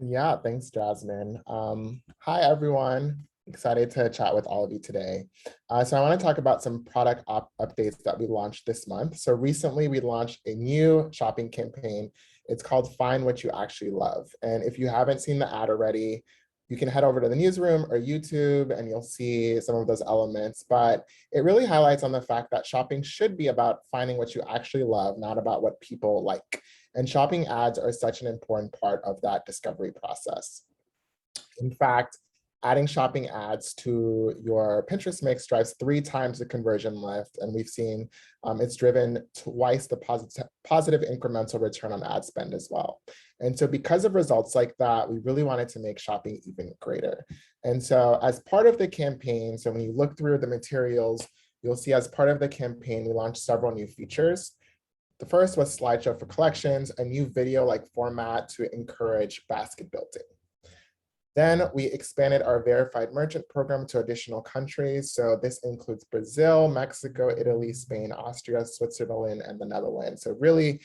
Yeah, thanks, Jasmine. Hi, everyone. Excited to chat with all of you today. So I want to talk about some product updates that we launched this month. So recently we launched a new shopping campaign. It's called Find What You Actually Love. And if you haven't seen the ad already, you can head over to the newsroom or YouTube and you'll see some of those elements. But it really highlights on the fact that shopping should be about finding what you actually love, not about what people like. And shopping ads are such an important part of that discovery process. In fact, adding shopping ads to your Pinterest mix drives 3 times the conversion lift. And we've seen it's driven twice the positive incremental return on ad spend as well. And so because of results like that, we really wanted to make shopping even greater. And so as part of the campaign, so when you look through the materials, you'll see as part of the campaign, we launched several new features. The first was slideshow for collections, a new video-like format to encourage basket building. Then we expanded our verified merchant program to additional countries. So this includes Brazil, Mexico, Italy, Spain, Austria, Switzerland, and the Netherlands. So really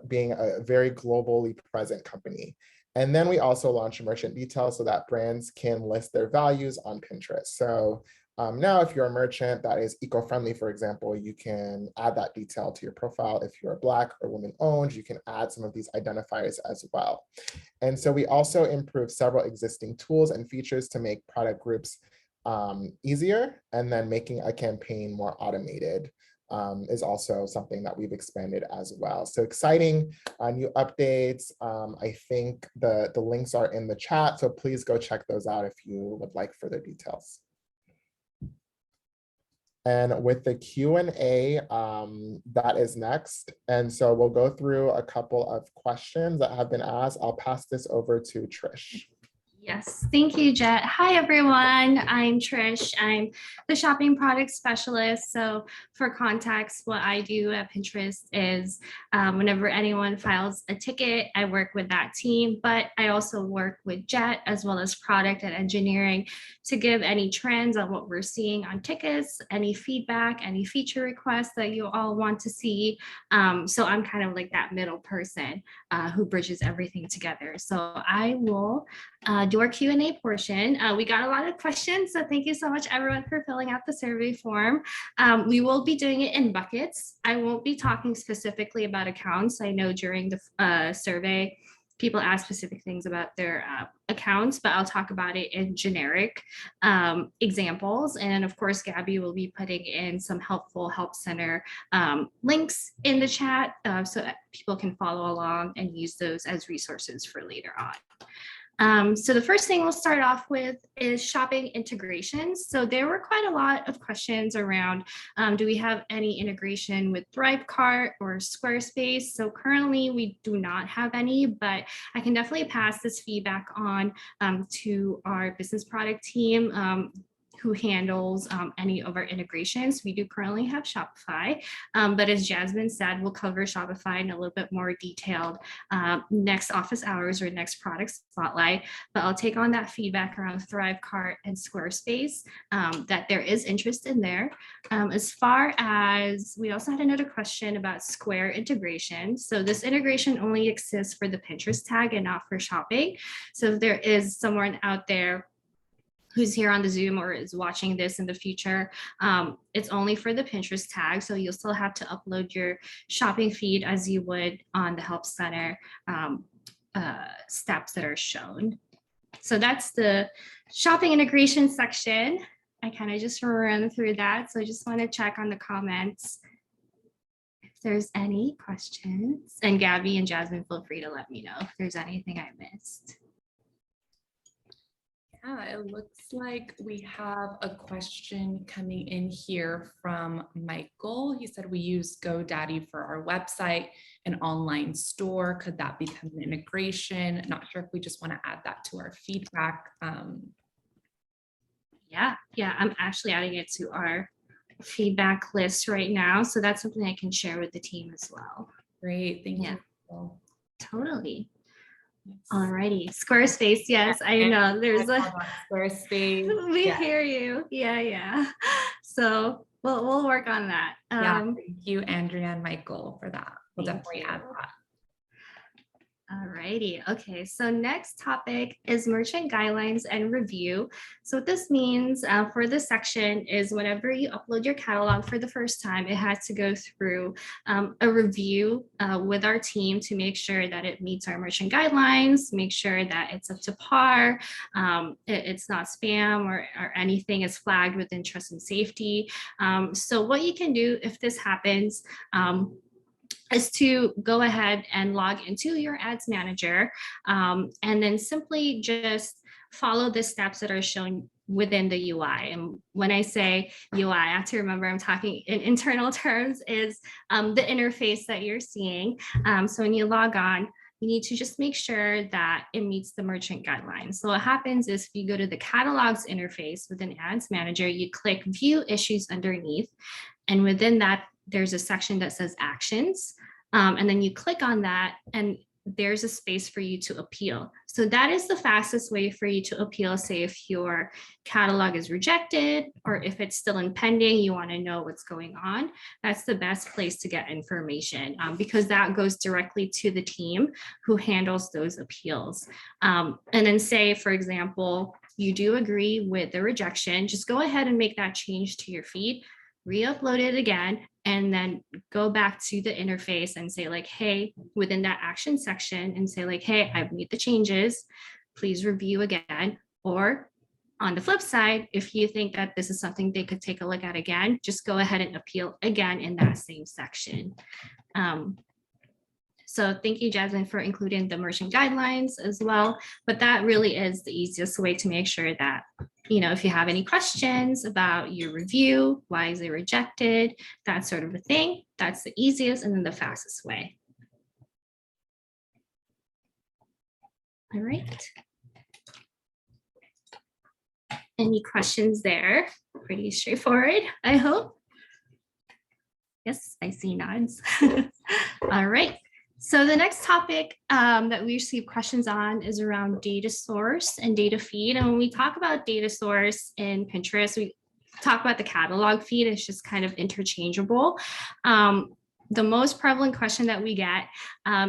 being a very globally present company. And then we also launched merchant details so that brands can list their values on Pinterest. So now, if you're a merchant that is eco-friendly, for example, you can add that detail to your profile. If you're Black or women-owned, you can add some of these identifiers as well. And so we also improved several existing tools and features to make product groups easier, and then making a campaign more automated is also something that we've expanded as well. So exciting new updates. I think the links are in the chat, so please go check those out if you would like further details. And with the Q&A, that is next. And so we'll go through a couple of questions that have been asked. I'll pass this over to Trish. Yes, thank you, Jet. Hi, everyone. I'm Trish. I'm the shopping product specialist. So for context, what I do at Pinterest is whenever anyone files a ticket, I work with that team, but I also work with Jet as well as product and engineering to give any trends on what we're seeing on tickets, any feedback, any feature requests that you all want to see. So I'm kind of like that middle person who bridges everything together. So I will do our Q&A portion. We got a lot of questions, so thank you so much everyone for filling out the survey form. We will be doing it in buckets. I won't be talking specifically about accounts. I know during the survey, people ask specific things about their accounts, but I'll talk about it in generic examples. And of course, Gabby will be putting in some helpful Help Center links in the chat so that people can follow along and use those as resources for later on. So the first thing we'll start off with is shopping integrations. So there were quite a lot of questions around, do we have any integration with Thrivecart or Squarespace? So currently we do not have any, but I can definitely pass this feedback on to our business product team who handles any of our integrations. We do currently have Shopify, but as Jasmine said, we'll cover Shopify in a little bit more detailed next office hours or next product spotlight, but I'll take on that feedback around Thrivecart and Squarespace, that there is interest in there. As far as, we also had another question about Square integration. So this integration only exists for the Pinterest tag and not for shopping. So if there is someone out there who's here on the Zoom or is watching this in the future, it's only for the Pinterest tag. So you'll still have to upload your shopping feed as you would on the Help Center steps that are shown. So that's the shopping integration section. I kind of just ran through that. So I just want to check on the comments if there's any questions. And Gabby and Jasmine, feel free to let me know if there's anything I missed. Yeah, it looks like we have a question coming in here from Michael. He said we use GoDaddy for our website and online store. Could that become an integration? Not sure if we just want to add that to our feedback. Yeah, I'm actually adding it to our feedback list right now. So that's something I can share with the team as well. Great, thank you. Totally. Alrighty, Squarespace. Yes, I know there's a Squarespace. We hear you. Yeah. So we'll work on that. Yeah, thank you, Andrea and Michael, for that. We'll definitely add that. Alrighty. Okay. So next topic is merchant guidelines and review. So what this means for this section is whenever you upload your catalog for the first time, it has to go through a review with our team to make sure that it meets our merchant guidelines, make sure that it's up to par, it's not spam or anything is flagged within trust and safety. So what you can do if this happens, is to go ahead and log into your ads manager and then simply just follow the steps that are shown within the UI. And when I say UI, I have to remember I'm talking in internal terms is the interface that you're seeing. So when you log on, you need to just make sure that it meets the merchant guidelines. So what happens is if you go to the catalogs interface within Ads Manager, you click view issues underneath. And within that, there's a section that says actions. And then you click on that and there's a space for you to appeal. So that is the fastest way for you to appeal. Say if your catalog is rejected or if it's still in pending, you want to know what's going on. That's the best place to get information because that goes directly to the team who handles those appeals. And then say, for example, you do agree with the rejection, just go ahead and make that change to your feed, re-upload it again, and then go back to the interface and say like, hey, within that action section and say like, hey, I've made the changes, please review again. Or on the flip side, if you think that this is something they could take a look at again, just go ahead and appeal again in that same section. So thank you, Jasmine, for including the merchant guidelines as well. But that really is the easiest way to make sure that, you know, if you have any questions about your review, why is it rejected, that sort of a thing, that's the easiest and then the fastest way. All right. Any questions there? Pretty straightforward, I hope. Yes, I see nods. All right. So the next topic that we receive questions on is around data source and data feed. And when we talk about data source in Pinterest, we talk about the catalog feed. It's just kind of interchangeable. The most prevalent question that we get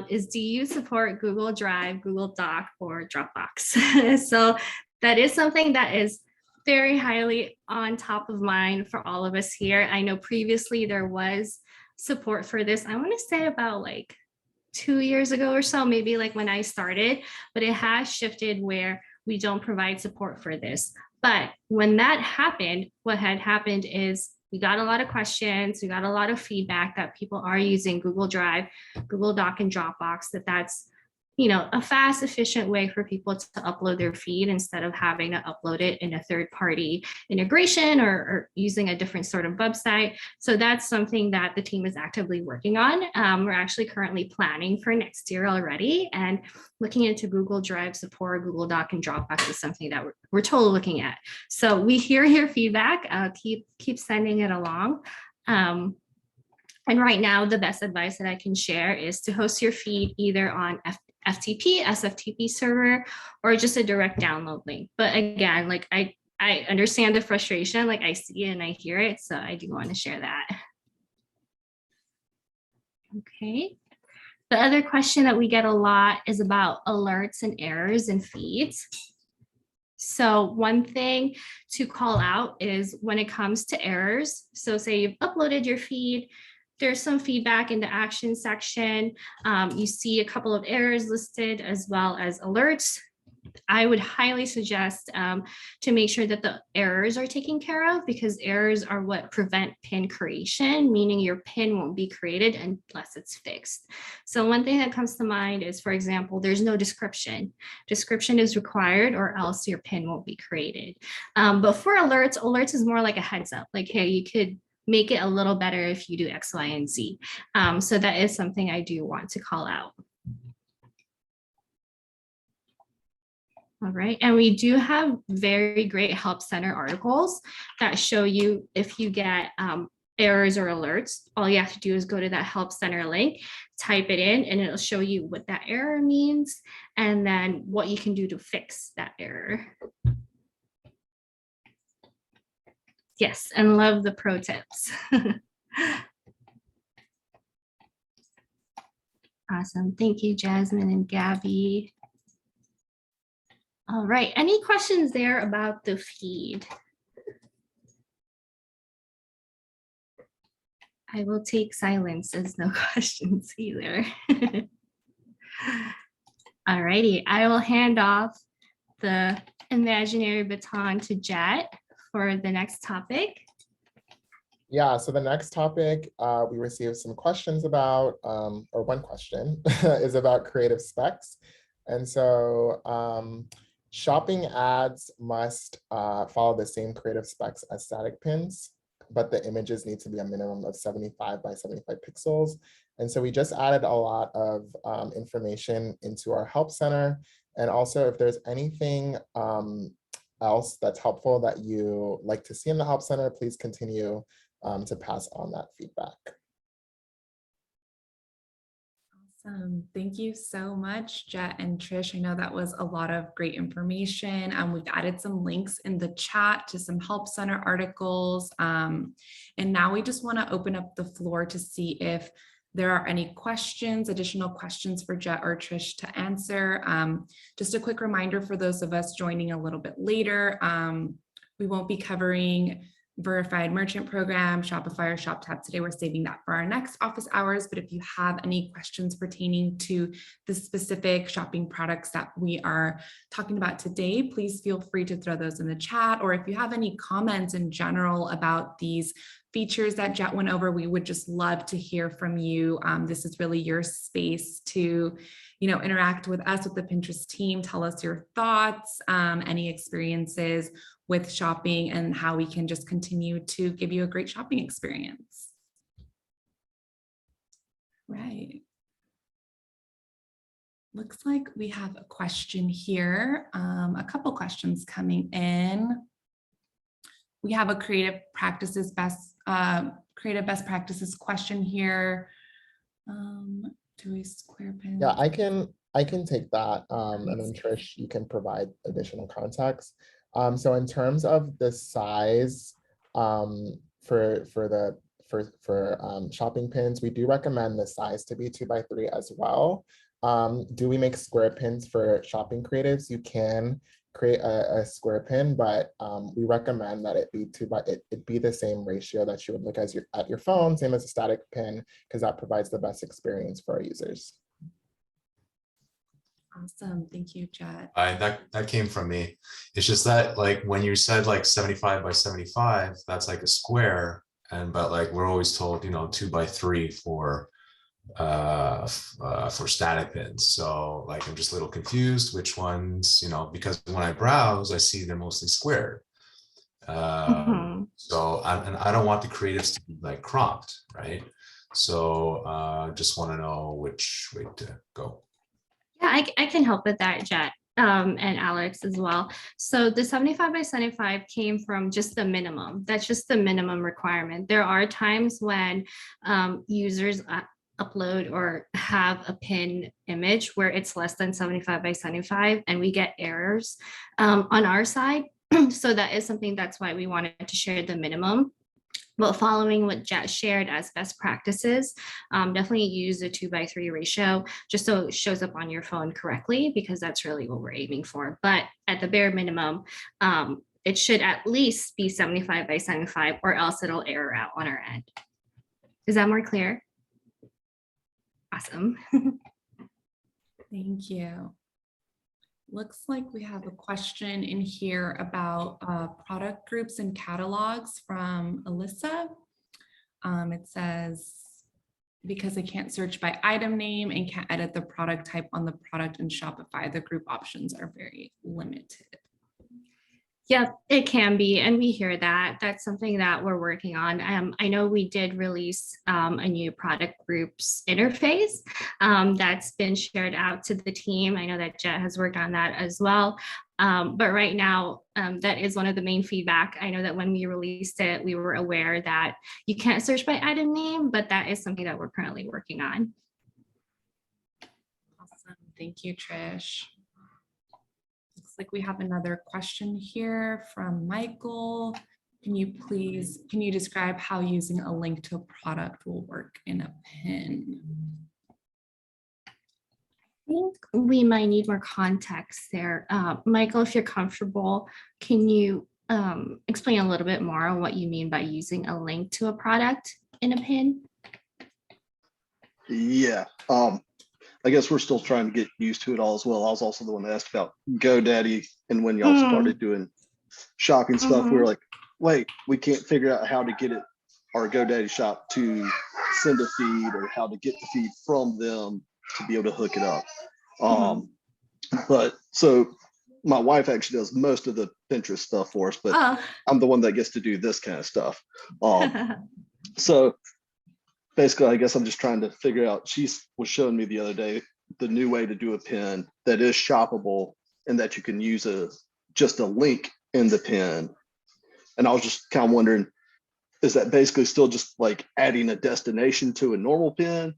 is, do you support Google Drive, Google Doc, or Dropbox? So that is something that is very highly on top of mind for all of us here. I know previously there was support for this. I want to say about like 2 years ago or so, maybe like when I started, but it has shifted where we don't provide support for this. But when that happened, what had happened is we got a lot of questions, we got a lot of feedback that people are using Google Drive, Google Doc, and Dropbox, that's, you know, a fast, efficient way for people to upload their feed instead of having to upload it in a third-party integration or using a different sort of website. So that's something that the team is actively working on. We're actually currently planning for next year already, and looking into Google Drive support, Google Doc, and Dropbox is something that we're totally looking at. So we hear your feedback. Keep sending it along. And right now, the best advice that I can share is to host your feed either on FTP, SFTP server, or just a direct download link. But again, like I understand the frustration, like I see it and I hear it. So I do want to share that. Okay. The other question that we get a lot is about alerts and errors in feeds. So one thing to call out is when it comes to errors. So say you've uploaded your feed, there's some feedback in the action section. You see a couple of errors listed as well as alerts. I would highly suggest to make sure that the errors are taken care of, because errors are what prevent pin creation, meaning your pin won't be created unless it's fixed. So one thing that comes to mind is, for example, there's no description. Description is required or else your pin won't be created. But for alerts is more like a heads up, like, hey, you could make it a little better if you do X, Y, and Z. So that is something I do want to call out. All right, and we do have very great Help Center articles that show you if you get errors or alerts, all you have to do is go to that Help Center link, type it in, and it'll show you what that error means and then what you can do to fix that error. Yes, and love the pro tips. Awesome. Thank you, Jasmine and Gabby. All right. Any questions there about the feed? I will take silence as no questions either. All righty. I will hand off the imaginary baton to Jet for the next topic. Yeah, so the next topic we received some questions about, or one question is about creative specs. And so shopping ads must follow the same creative specs as static pins, but the images need to be a minimum of 75 by 75 pixels. And so we just added a lot of information into our help center. And also if there's anything else that's helpful that you like to see in the help center, please continue to pass on that feedback. Awesome. Thank you so much, Jet and Trish. I know that was a lot of great information. We've added some links in the chat to some help center articles. And now we just want to open up the floor to see if there are any questions, additional questions for Jet or Trish to answer. Just a quick reminder for those of us joining a little bit later, we won't be covering verified merchant program, Shopify or ShopTab today. We're saving that for our next office hours. But if you have any questions pertaining to the specific shopping products that we are talking about today, please feel free to throw those in the chat. Or if you have any comments in general about these features that Jet went over, we would just love to hear from you. This is really your space to, interact with us, with the Pinterest team, tell us your thoughts, any experiences with shopping, and how we can just continue to give you a great shopping experience. Right. Looks like we have a question here, a couple questions coming in. We have a creative best practices question here. Do we square pin? Yeah, I can take that, and then Trish, you can provide additional context. So in terms of the size for shopping pins, we do recommend the size to be 2x3 as well. Do we make square pins for shopping creatives? You can create a square pin, but we recommend that it be the same ratio that you would look at your phone, same as a static pin, because that provides the best experience for our users. Awesome. Thank you, Jet. That came from me. It's just that, like, when you said like 75 by 75, that's like a square, but like we're always told, 2x3 for static pins. So like I'm just a little confused which ones, because when I browse, I see they're mostly squared. So I don't want the creatives to be like cropped, right? So just want to know which way to go. Yeah, I can help with that, Jet, and Alex as well. So the 75 by 75 came from just the minimum. That's just the minimum requirement. There are times when users upload or have a pin image where it's less than 75 by 75 and we get errors on our side. So that is something, that's why we wanted to share the minimum. But following what Jet shared as best practices, definitely use a 2x3 ratio just so it shows up on your phone correctly, because that's really what we're aiming for. But at the bare minimum, it should at least be 75 by 75 or else it'll error out on our end. Is that more clear? Awesome. Thank you. Looks like we have a question in here about product groups and catalogs from Alyssa. It says, because I can't search by item name and can't edit the product type on the product in Shopify, the group options are very limited. Yeah, it can be, and we hear that. That's something that we're working on. I know we did release a new product groups interface that's been shared out to the team. I know that Jet has worked on that as well. But right now, that is one of the main feedback. I know that when we released it, we were aware that you can't search by item name, but that is something that we're currently working on. Awesome. Thank you, Trish. Looks like we have another question here from Michael. Can you describe how using a link to a product will work in a pin? think we might need more context there. Michael, if you're comfortable, can you explain a little bit more on what you mean by using a link to a product in a pin? Yeah. I guess we're still trying to get used to it all as well. I was also the one that asked about GoDaddy, and when y'all started doing shopping stuff, we were like, wait, we can't figure out how to get it, our GoDaddy shop to send a feed or how to get the feed from them to be able to hook it up. But so my wife actually does most of the Pinterest stuff for us, but I'm the one that gets to do this kind of stuff. So basically, I guess I'm just trying to figure out, she was showing me the other day the new way to do a pin that is shoppable and that you can use just a link in the pin. And I was just kind of wondering, is that basically still just like adding a destination to a normal pin,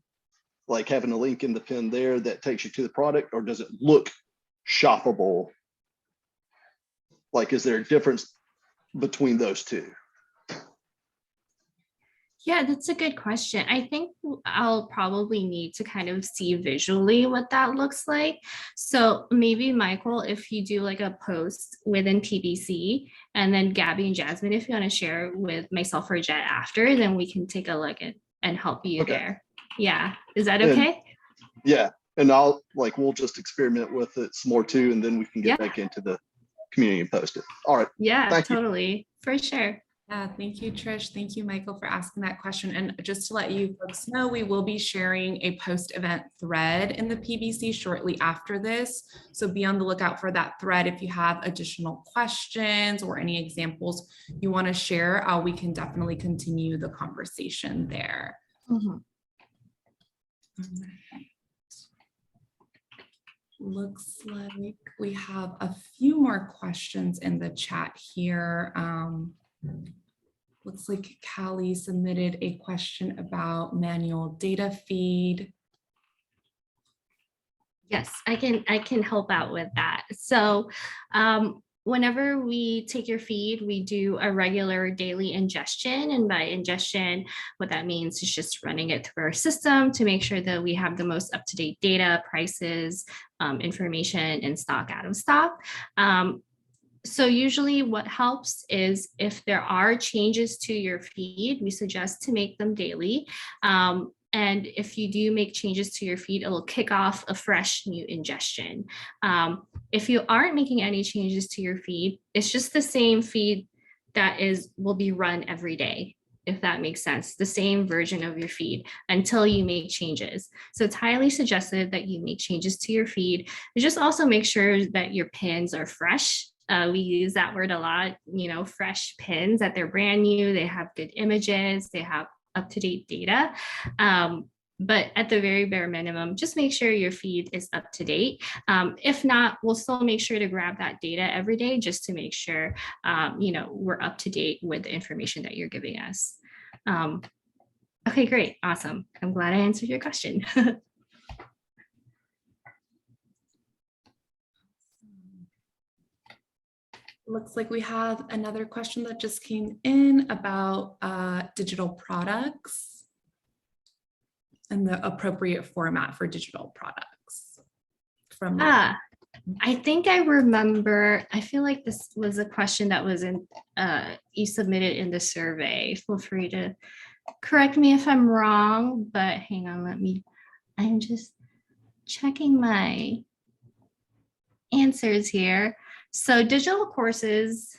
like having a link in the pin there that takes you to the product, or does it look shoppable? Like, is there a difference between those two? Yeah, that's a good question. I think I'll probably need to kind of see visually what that looks like. So maybe Michael, if you do like a post within PBC, and then Gabby and Jasmine, if you want to share with myself or Jet after, then we can take a look and help you there. Yeah, is that okay? Yeah, and we'll just experiment with it some more too, and then we can get back into the community and post it. All right. Yeah, totally, for sure. Yeah, thank you, Trish. Thank you, Michael, for asking that question. And just to let you folks know, we will be sharing a post-event thread in the PBC shortly after this. So be on the lookout for that thread. If you have additional questions or any examples you want to share, we can definitely continue the conversation there. Looks like we have a few more questions in the chat here. Looks like Callie submitted a question about manual data feed. Yes, I can help out with that. So whenever we take your feed, we do a regular daily ingestion. And by ingestion, what that means is just running it through our system to make sure that we have the most up-to-date data, prices, information in stock, out of stock. So usually what helps is if there are changes to your feed, we suggest to make them daily. And if you do make changes to your feed, it will kick off a fresh new ingestion. If you aren't making any changes to your feed, it's just the same feed that will be run every day, if that makes sense, the same version of your feed until you make changes. So it's highly suggested that you make changes to your feed. But just also make sure that your pins are fresh. We use that word a lot, fresh pins, that they're brand new, they have good images, they have up-to-date data. But at the very bare minimum, just make sure your feed is up to date. If not, we'll still make sure to grab that data every day just to make sure, we're up to date with the information that you're giving us. Okay, great. Awesome. I'm glad I answered your question. Looks like we have another question that just came in about digital products and the appropriate format for digital products. I think I remember, I feel like this was a question that was you submitted in the survey. Feel free to correct me if I'm wrong, but hang on, I'm just checking my answers here. So digital courses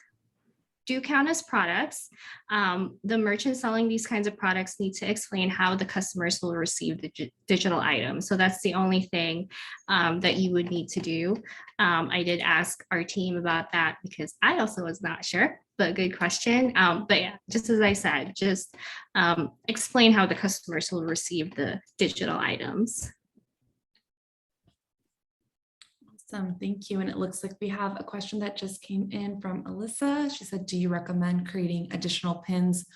do count as products. The merchant selling these kinds of products need to explain how the customers will receive the digital item. So that's the only thing that you would need to do. I did ask our team about that because I also was not sure, but good question. But yeah, just as I said, just explain how the customers will receive the digital items. Awesome, thank you. And it looks like we have a question that just came in from Alyssa. She said, do you recommend creating additional pins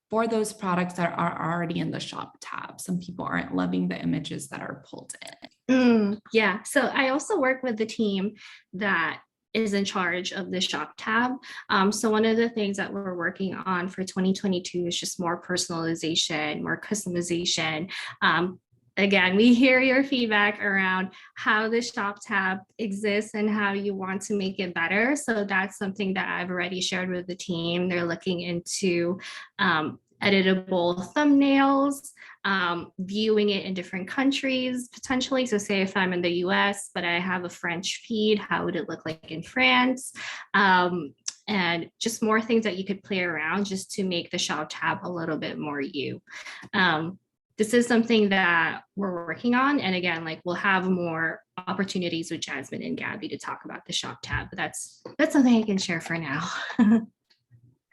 for those products that are already in the shop tab? Some people aren't loving the images that are pulled in. Yeah, so I also work with the team that is in charge of the shop tab. So one of the things that we're working on for 2022 is just more personalization, more customization. again, we hear your feedback around how the shop tab exists and how you want to make it better. So that's something that I've already shared with the team. They're looking into editable thumbnails, viewing it in different countries potentially. So say if I'm in the US, but I have a French feed, how would it look like in France? And just more things that you could play around just to make the shop tab a little bit more you. This is something that we're working on. And again, like we'll have more opportunities with Jasmine and Gabby to talk about the shop tab, but that's something I can share for now.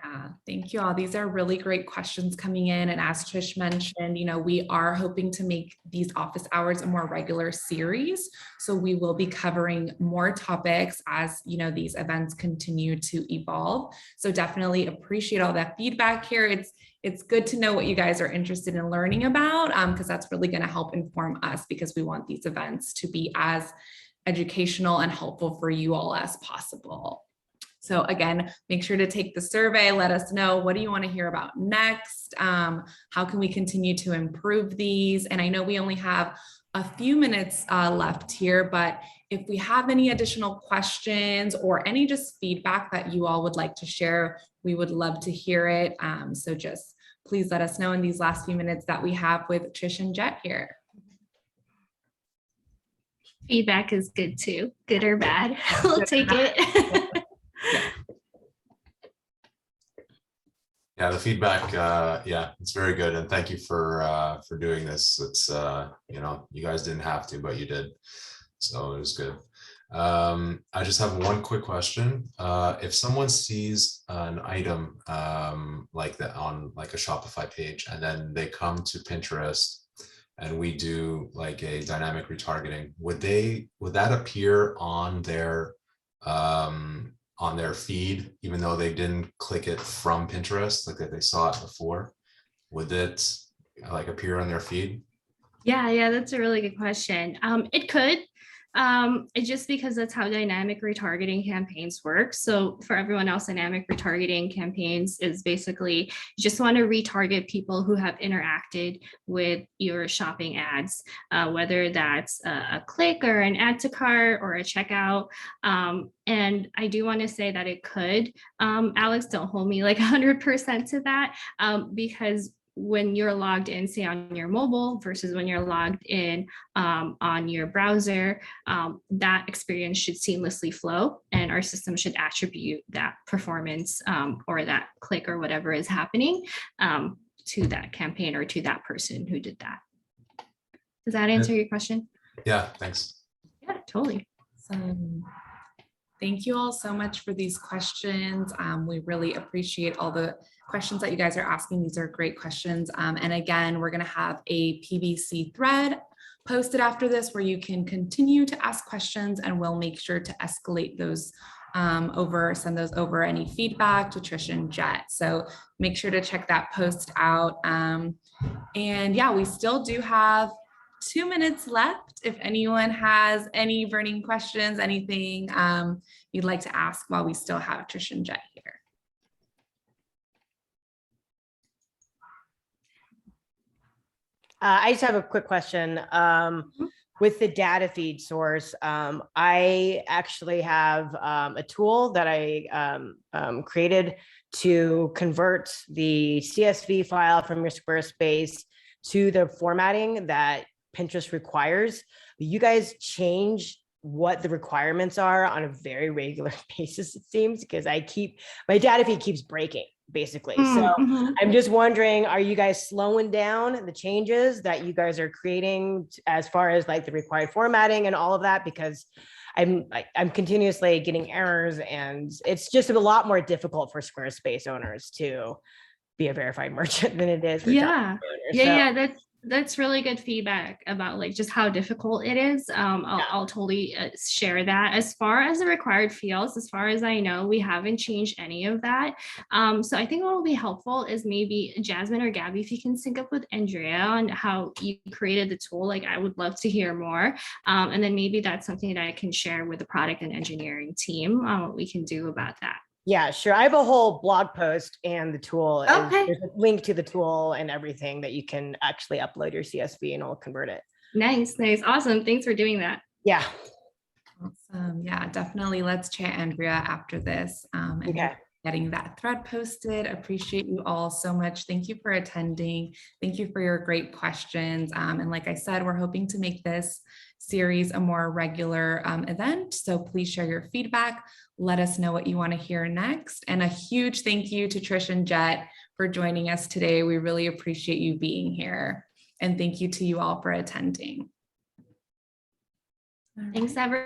Yeah, thank you all. These are really great questions coming in. And as Trish mentioned, we are hoping to make these office hours a more regular series. So we will be covering more topics as, these events continue to evolve. So definitely appreciate all that feedback here. It's good to know what you guys are interested in learning about, because that's really going to help inform us, because we want these events to be as educational and helpful for you all as possible. So again, make sure to take the survey. Let us know, what do you want to hear about next? How can we continue to improve these? And I know we only have a few minutes left here, but if we have any additional questions or any just feedback that you all would like to share, we would love to hear it. So just please let us know in these last few minutes that we have with Trish and Jet here. Feedback is good too, good or bad. We'll take it. Yeah, the feedback, it's very good. And thank you for doing this. It's, you guys didn't have to, but you did. So it was good. I just have one quick question. If someone sees an item like that on like a Shopify page, and then they come to Pinterest and we do like a dynamic retargeting, would that appear on their feed, even though they didn't click it from Pinterest, like that they saw it before? Would it like appear on their feed? Yeah, that's a really good question. It could. It's just because that's how dynamic retargeting campaigns work. So for everyone else, dynamic retargeting campaigns is basically you just want to retarget people who have interacted with your shopping ads, whether that's a click or an add to cart or a checkout. And I do want to say that it could. Alex, don't hold me like 100% to that, because when you're logged in, say on your mobile versus when you're logged in on your browser, that experience should seamlessly flow, and our system should attribute that performance or that click or whatever is happening to that campaign or to that person who did that. Does that answer your question? Yeah, thanks. Yeah, totally. Thank you all so much for these questions. We really appreciate all the questions that you guys are asking. These are great questions. And again, we're going to have a PBC thread posted after this where you can continue to ask questions, and we'll make sure to escalate those send those over any feedback to Trish and Jet. So make sure to check that post out. And yeah, we still do have 2 minutes left. If anyone has any burning questions, anything you'd like to ask while we still have Trish and Jet here. I just have a quick question. With the data feed source, I actually have a tool that I created to convert the CSV file from your Squarespace to the formatting that Pinterest requires. You guys change what the requirements are on a very regular basis, it seems, because my data feed keeps breaking, basically. So I'm just wondering, are you guys slowing down the changes that you guys are creating as far as like the required formatting and all of that? Because I'm continuously getting errors, and it's just a lot more difficult for Squarespace owners to be a verified merchant than it is for That's really good feedback about like just how difficult it is. I'll totally share that. As far as the required fields, as far as I know, we haven't changed any of that. So I think what will be helpful is maybe Jasmine or Gabby, if you can sync up with Andrea on how you created the tool. Like I would love to hear more. And then maybe that's something that I can share with the product and engineering team on what we can do about that. Yeah, sure. I have a whole blog post, and the tool Okay. There's a link to the tool and everything that you can actually upload your CSV and it'll convert it. Nice. Awesome. Thanks for doing that. Yeah. Awesome. Yeah, definitely. Let's chat, Andrea, after this. And Okay. getting that thread posted. Appreciate you all so much. Thank you for attending. Thank you for your great questions. And like I said, we're hoping to make this series a more regular event. So please share your feedback. Let us know what you want to hear next. And a huge thank you to Trish and Jet for joining us today. We really appreciate you being here. And thank you to you all for attending. Thanks, everyone.